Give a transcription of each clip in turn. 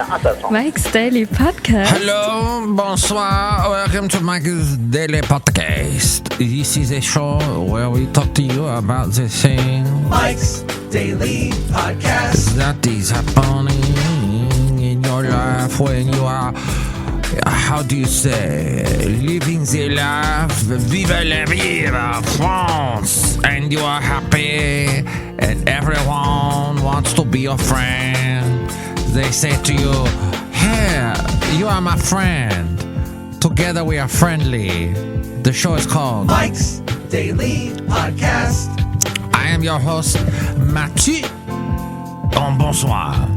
Mike's Daily Podcast. Hello, bonsoir, welcome to Mike's Daily Podcast. This is a show where we talk to you about the thing Mike's Daily Podcast that is happening in your life when you are, how do you say, living the life, vive la vie, France, and you are happy, and everyone wants to be your friend. They say to you, hey, you are my friend. Together we are friendly. The show is called Mike's Daily Podcast. I am your host, Mathieu. Bonsoir.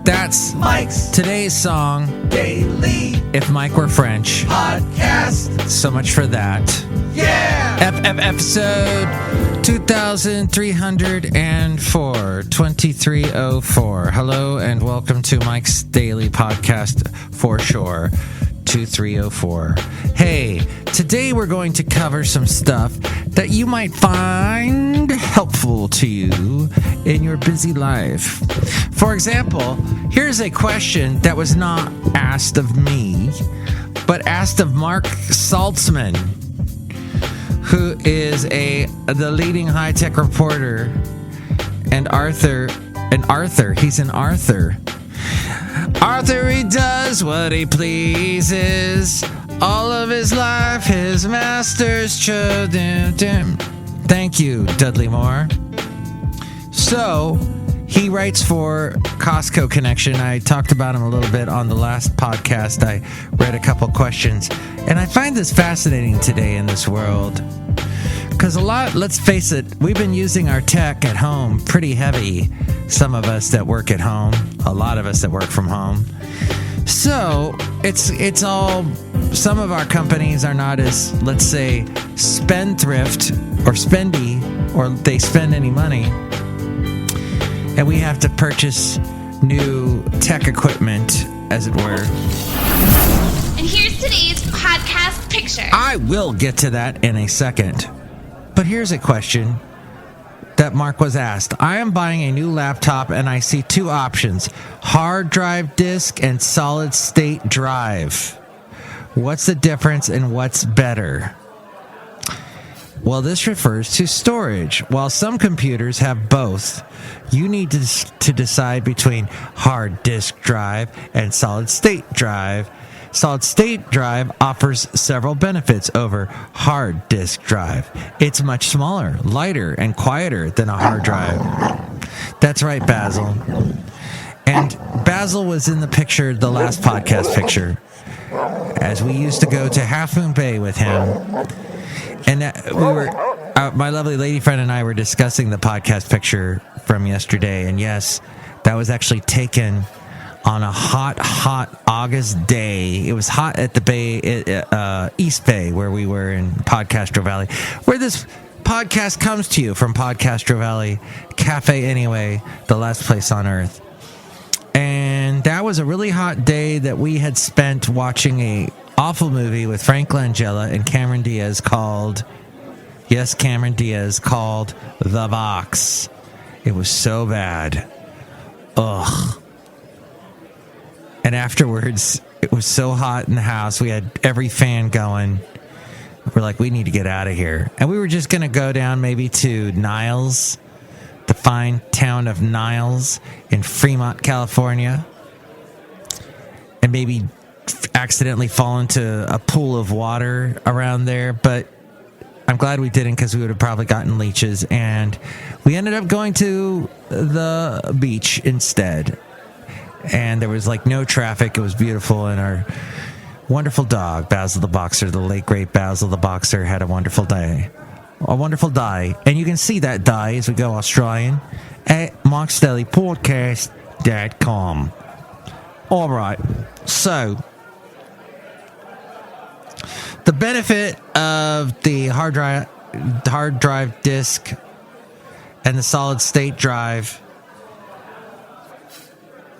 That's Mike's today's song, Daily If Mike Were French. Podcast. So much for that. Yeah! Episode 2304, 2304. Hello and welcome to Mike's Daily Podcast for sure. 2304. Hey, today we're going to cover some stuff that you might find helpful to you in your busy life. For example, here's a question that was not asked of me, but asked of Mark Saltzman, who is the leading high-tech reporter, and he's an Arthur. Arthur, he does what he pleases. All of his life, his masters chose him. Thank you, Dudley Moore. So, he writes for Costco Connection. I talked about him a little bit on the last podcast. I read a couple questions. And I find this fascinating today in this world. Because let's face it, we've been using our tech at home pretty heavy. Some of us that work at home, a lot of us that work from home. So, it's all, some of our companies are not as, let's say, spendthrift or spendy, or they spend any money. And we have to purchase new tech equipment, as it were. And here's today's podcast picture. I will get to that in a second. But here's a question that Mark was asked. I am buying a new laptop and I see two options: hard drive disk and solid state drive. What's the difference and what's better? Well, this refers to storage. While some computers have both, you need to decide between hard disk drive and solid state drive. Solid state drive offers several benefits over hard disk drive. It's much smaller, lighter, and quieter than a hard drive. That's right, Basil. And Basil was in the picture, the last podcast picture, as we used to go to Half Moon Bay with him. And my lovely lady friend and I were discussing the podcast picture from yesterday. And yes, that was actually taken on a hot August day. It was hot at the Bay, East Bay, where we were in Podcastro Valley, where this podcast comes to you from Podcastro Valley Cafe anyway, the last place on earth. And that was a really hot day that we had spent watching a awful movie with Frank Langella and Cameron Diaz called The Box. It was so bad. Ugh. And afterwards, it was so hot in the house. We had every fan going. We're like, we need to get out of here. And we were just going to go down maybe to Niles, the fine town of Niles in Fremont, California, and maybe accidentally fall into a pool of water around there. But I'm glad we didn't, because we would have probably gotten leeches. And we ended up going to the beach instead. And there was like no traffic. It was beautiful. And our wonderful dog, Basil the Boxer, the late great Basil the Boxer, had a wonderful day. A wonderful day. And you can see that day as we go Australian at MikesDailyPodcast.com. All right. So, the benefit of the hard drive disk and the solid state drive.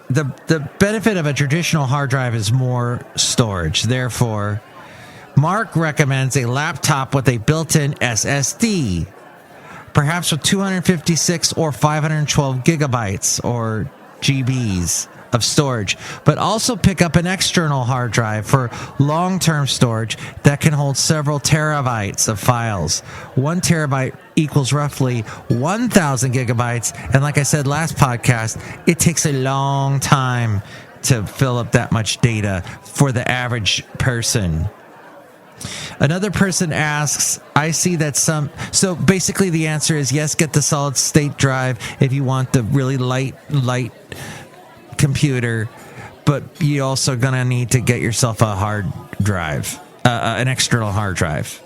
The benefit of a traditional hard drive is more storage. Therefore, Mark recommends a laptop with a built-in SSD, perhaps with 256 or 512 gigabytes or GBs of storage, but also pick up an external hard drive for long-term storage that can hold several terabytes of files. 1 terabyte equals roughly 1,000 gigabytes. And like I said last podcast, it takes a long time to fill up that much data for the average person. Another person asks, I see that so basically the answer is yes, get the solid state drive if you want the really light computer, but you also gonna need to get yourself a hard drive, an external hard drive.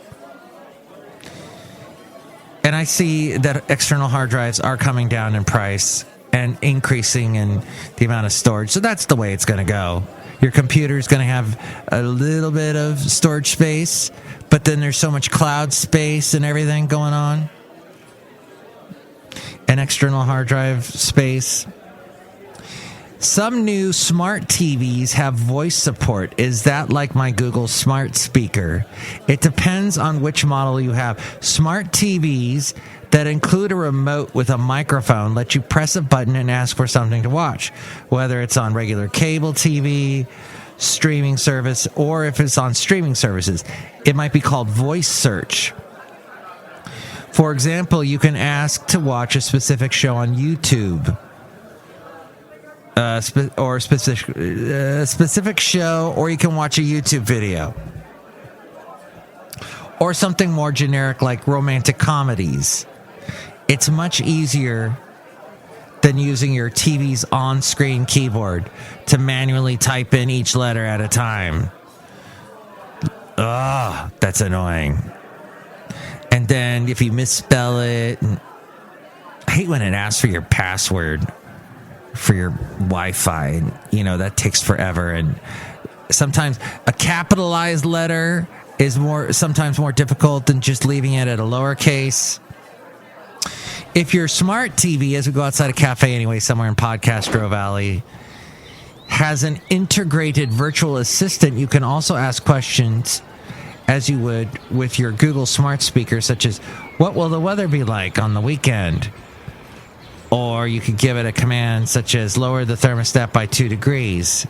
And I see that external hard drives are coming down in price and increasing in the amount of storage. So that's the way it's gonna go. Your computer is going to have a little bit of storage space, but then there's so much cloud space and everything going on. An external hard drive space. Some new smart TVs have voice support. Is that like my Google Smart Speaker? It depends on which model you have. Smart TVs that include a remote with a microphone let you press a button and ask for something to watch, whether it's on regular cable TV, streaming service, or if it's on streaming services. It might be called voice search. For example, you can ask to watch a specific show on YouTube, or a specific show, or you can watch a YouTube video. Or something more generic like romantic comedies. It's much easier than using your TV's on-screen keyboard to manually type in each letter at a time. Ugh, that's annoying. And then if you misspell it, I hate when it asks for your password for your Wi-Fi. You know, that takes forever. And sometimes a capitalized letter is sometimes more difficult than just leaving it at a lowercase. If your smart TV, as we go outside a cafe anyway, somewhere in Podcastro Valley, has an integrated virtual assistant, you can also ask questions as you would with your Google Smart Speaker, such as, what will the weather be like on the weekend? Or you could give it a command such as, lower the thermostat by 2 degrees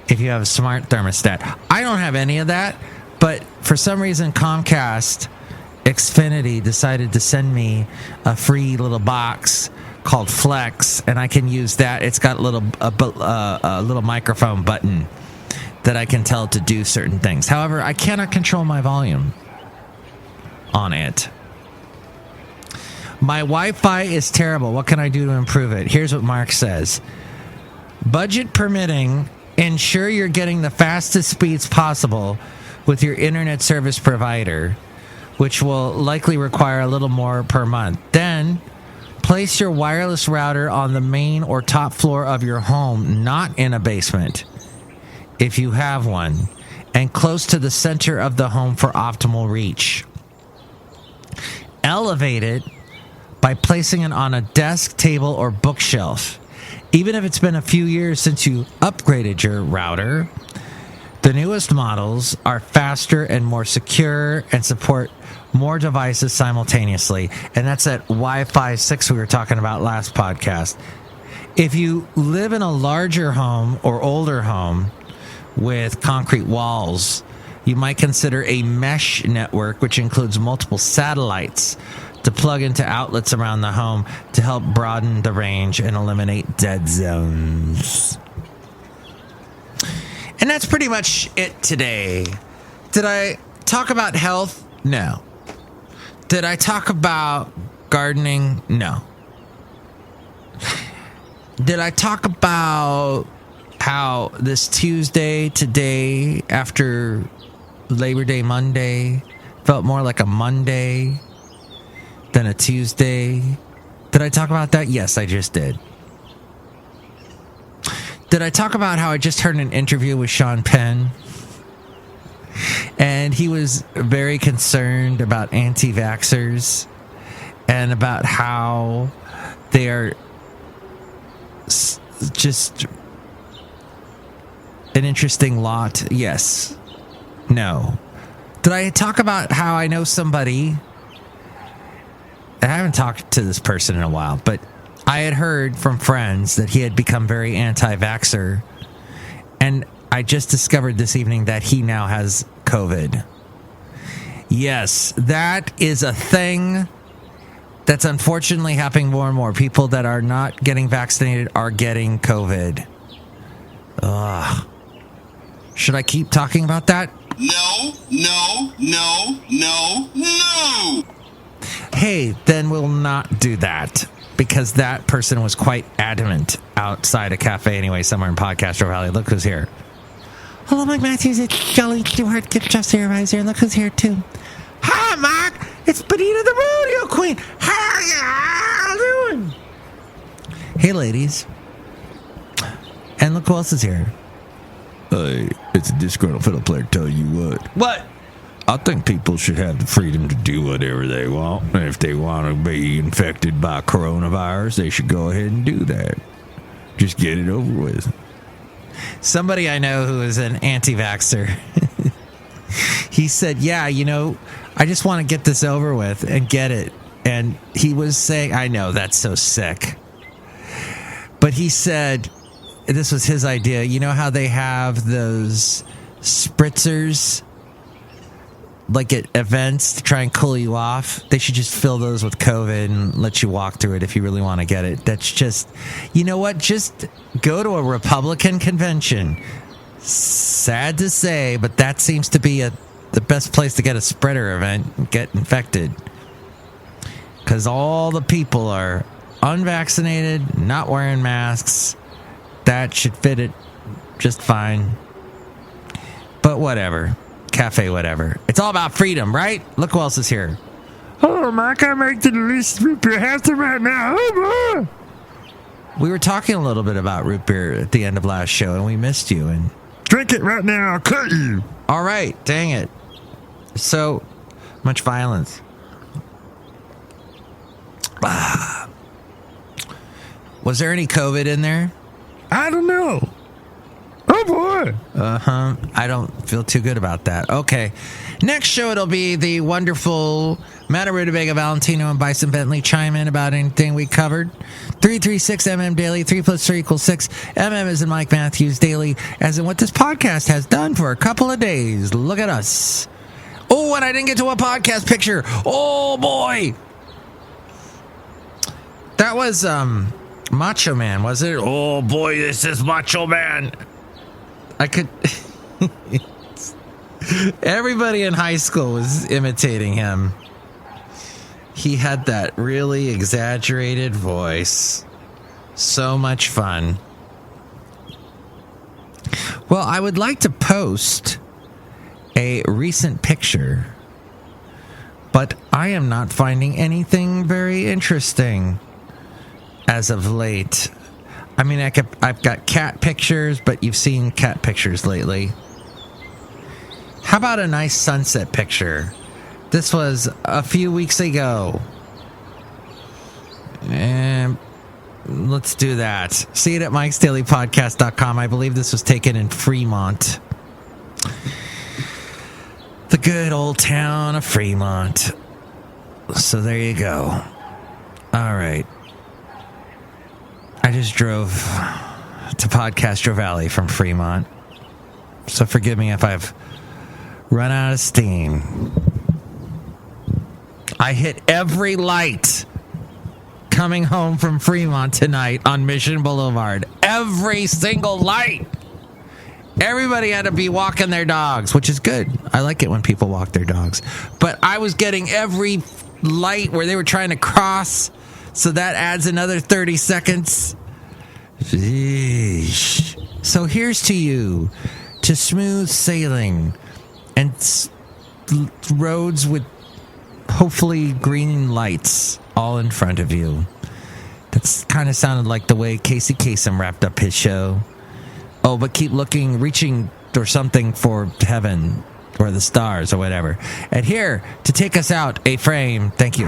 if you have a smart thermostat. I don't have any of that, but for some reason Comcast Xfinity decided to send me a free little box called Flex, and I can use that. It's got a little microphone button that I can tell to do certain things. However, I cannot control my volume on it. My Wi-Fi is terrible. What can I do to improve it? Here's what Mark says. Budget permitting, ensure you're getting the fastest speeds possible with your internet service provider, which will likely require a little more per month. Then, place your wireless router on the main or top floor of your home, not in a basement, if you have one, and close to the center of the home for optimal reach. Elevate it by placing it on a desk, table, or bookshelf. Even if it's been a few years since you upgraded your router, the newest models are faster and more secure and support more devices simultaneously. And that's that Wi-Fi 6 we were talking about last podcast. If you live in a larger home or older home with concrete walls, you might consider a mesh network, which includes multiple satellites, to plug into outlets around the home to help broaden the range and eliminate dead zones. And that's pretty much it today. Did I talk about health? No. Did I talk about gardening? No. Did I talk about how this Tuesday, today, after Labor Day Monday, felt more like a Monday than a Tuesday? Did I talk about that? Yes, I just did. Did I talk about how I just heard an interview with Sean Penn? And he was very concerned about anti-vaxxers and about how they are just an interesting lot. Yes. No. Did I talk about how I know somebody? I haven't talked to this person in a while, but I had heard from friends that he had become very anti-vaxxer, and I just discovered this evening that he now has COVID. Yes, that is a thing that's unfortunately happening more and more. People that are not getting vaccinated are getting COVID. Ugh. Should I keep talking about that? No, no, no, no, no! Hey, then we'll not do that. Because that person was quite adamant outside a cafe anyway, somewhere in Podcastro Valley. Look who's here. Hello, Mike Matthews. It's Jolly Stewart. Get Jeff Everybody's here. Look who's here, too. Hi, Mike. It's Benita the Rodeo Queen. How you doing? Hey, ladies. And look who else is here. Hey, it's a Disgruntled Fiddle Player. Tell you what. What? I think people should have the freedom to do whatever they want. And if they want to be infected by coronavirus, they should go ahead and do that. Just get it over with. Somebody I know who is an anti-vaxxer, he said, yeah, I just want to get this over with and get it. And he was saying, I know, that's so sick. But he said, this was his idea. You know how they have those spritzers like at events to try and cool you off? They should just fill those with COVID and let you walk through it if you really want to get it. That's just, you know what? Just go to a Republican convention. Sad to say, but that seems to be the best place to get a spreader event and get infected. Because all the people are unvaccinated, not wearing masks. That should fit it just fine. But whatever. Cafe, whatever. It's all about freedom, right? Look who else is here. Oh, Mike, I make the least root beer half right now. Oh, boy. We were talking a little bit about root beer at the end of last show, and we missed you. And drink it right now. I'll cut you. All right. Dang it. So much violence. Was there any COVID in there? I don't know. Oh, boy. I don't feel too good about that. Okay. Next show, it'll be the wonderful Madame Rootabega, Valentino, and Bison Bentley chime in about anything we covered. 336MM Daily. 3 plus 3 equals 6. MM is in Mike Matthews Daily, as in what this podcast has done for a couple of days. Look at us. Oh, and I didn't get to a podcast picture. Oh, boy. That was Macho Man, was it? Oh, boy, this is Macho Man. I could... Everybody in high school was imitating him. He had that really exaggerated voice. So much fun. Well, I would like to post a recent picture, but I am not finding anything very interesting as of late. I mean, I've got cat pictures, but you've seen cat pictures lately. How about a nice sunset picture? This was a few weeks ago. And let's do that. See it at MikesDailyPodcast.com. I believe this was taken in Fremont. The good old town of Fremont. So there you go. All right. I just drove to Podcastro Valley from Fremont. So forgive me if I've run out of steam. I hit every light coming home from Fremont tonight on Mission Boulevard. Every single light. Everybody had to be walking their dogs, which is good. I like it when people walk their dogs. But I was getting every light where they were trying to cross, so that adds another 30 seconds. Sheesh. So here's to you, to smooth sailing and roads with hopefully green lights all in front of you. That's kind of sounded like the way Casey Kasem wrapped up his show. Oh, but keep looking, reaching or something for heaven or the stars or whatever. And here to take us out, a frame. Thank you.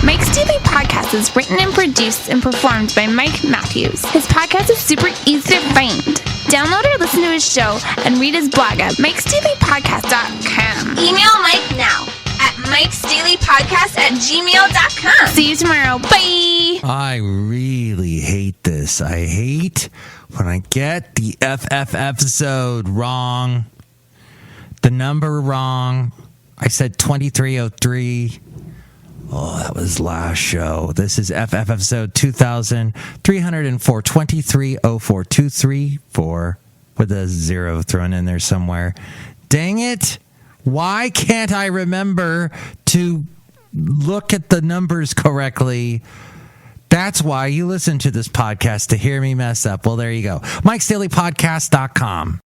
Mike's Daily Podcast is written and produced and performed by Mike Matthews. His podcast is super easy to find. Download or listen to his show and read his blog at MikesDailyPodcast.com. Email Mike now at MikesDailyPodcast@gmail.com. See you tomorrow. Bye. I really hate this. I hate when I get the FF episode wrong. The number wrong. I said 2303. Oh, that was last show. This is FF episode 2304, 2304, 234 with a 0 thrown in there somewhere. Dang it. Why can't I remember to look at the numbers correctly? That's why you listen to this podcast, to hear me mess up. Well, there you go. MikesDailyPodcast.com.